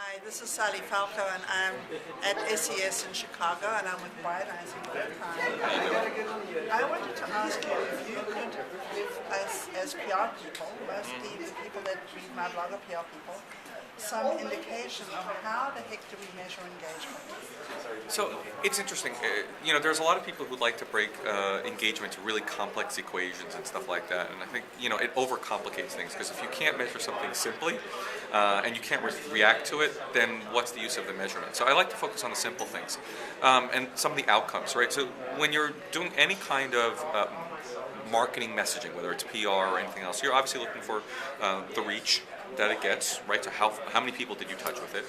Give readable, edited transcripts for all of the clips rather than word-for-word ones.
Hi, this is Sally Falco, and I'm at SES in Chicago, and I'm with Bryan Eisenberg. I wanted to ask you if you could give us, as PR people, mostly the people that read my blog are PR people, some indication of how the heck do we measure engagement? So it's interesting. There's a lot of people who like to break engagement to really complex equations and stuff like that. And I think, it overcomplicates things, because if you can't measure something simply and you can't react to it, then what's the use of the measurement? So I like to focus on the simple things and some of the outcomes, right? So when you're doing any kind of marketing messaging, whether it's PR or anything else, you're obviously looking for the reach that it gets, right? So how many people did you touch with it?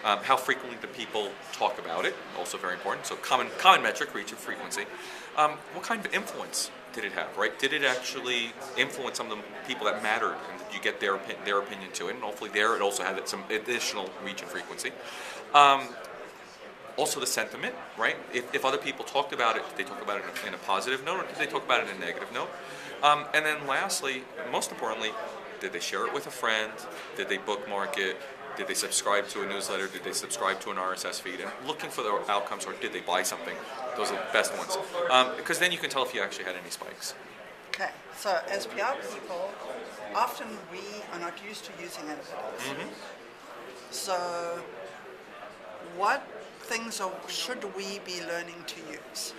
How frequently do people talk about it? Also very important. So common metric, reach and frequency. What kind of influence did it have, right? Did it actually influence some of the people that mattered, and did you get their opinion to it? And hopefully it also had some additional reach and frequency. Also the sentiment, right? If other people talked about it, did they talk about it in a positive note, or did they talk about it in a negative note? And then lastly, most importantly, did they share it with a friend? Did they bookmark it? Did they subscribe to a newsletter? Did they subscribe to an RSS feed? And looking for the outcomes, or did they buy something? Those are the best ones. Because then you can tell if you actually had any spikes. Okay, so as PR people, often we are not used to using analytics. Mm-hmm. So what things should we be learning to use?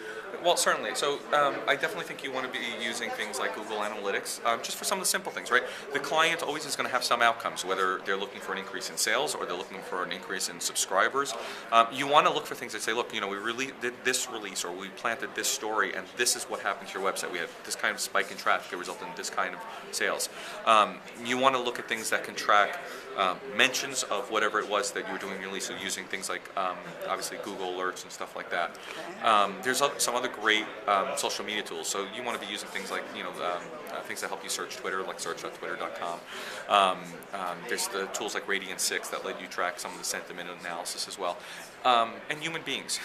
Well, certainly. So I definitely think you want to be using things like Google Analytics just for some of the simple things, right? The client always is going to have some outcomes, whether they're looking for an increase in sales or they're looking for an increase in subscribers. You want to look for things that say, look, we really did this release, or we planted this story, and this is what happened to your website. We had this kind of spike in traffic that resulted in this kind of sales. You want to look at things that can track mentions of whatever it was that you were doing in your release, so using things like obviously Google Alerts and stuff like that. There's some other great social media tools. So you want to be using things like things that help you search Twitter, like search.twitter.com. There's the tools like Radian6 that let you track some of the sentiment analysis as well. And human beings.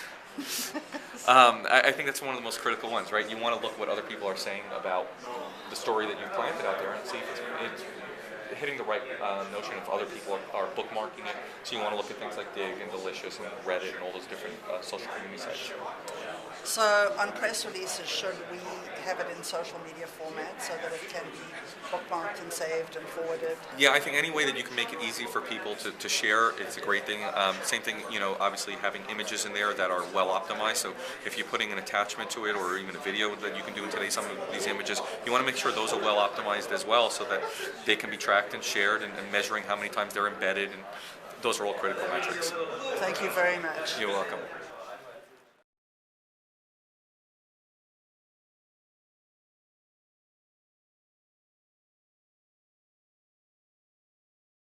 I think that's one of the most critical ones, right? You want to look what other people are saying about the story that you planted out there and see if it's hitting the right notion if other people are bookmarking it. So you want to look at things like Dig and Delicious and Reddit and all those different social community sites. So on press releases, should we have it in social media format so that it can be bookmarked and saved and forwarded? Yeah, I think any way that you can make it easy for people to share, it's a great thing. Same thing, obviously having images in there that are well optimized. So if you're putting an attachment to it, or even a video that you can do in today, some of these images, you want to make sure those are well optimized as well, so that they can be tracked and shared, and measuring how many times they're embedded, and those are all critical metrics. Thank you very much. You're welcome.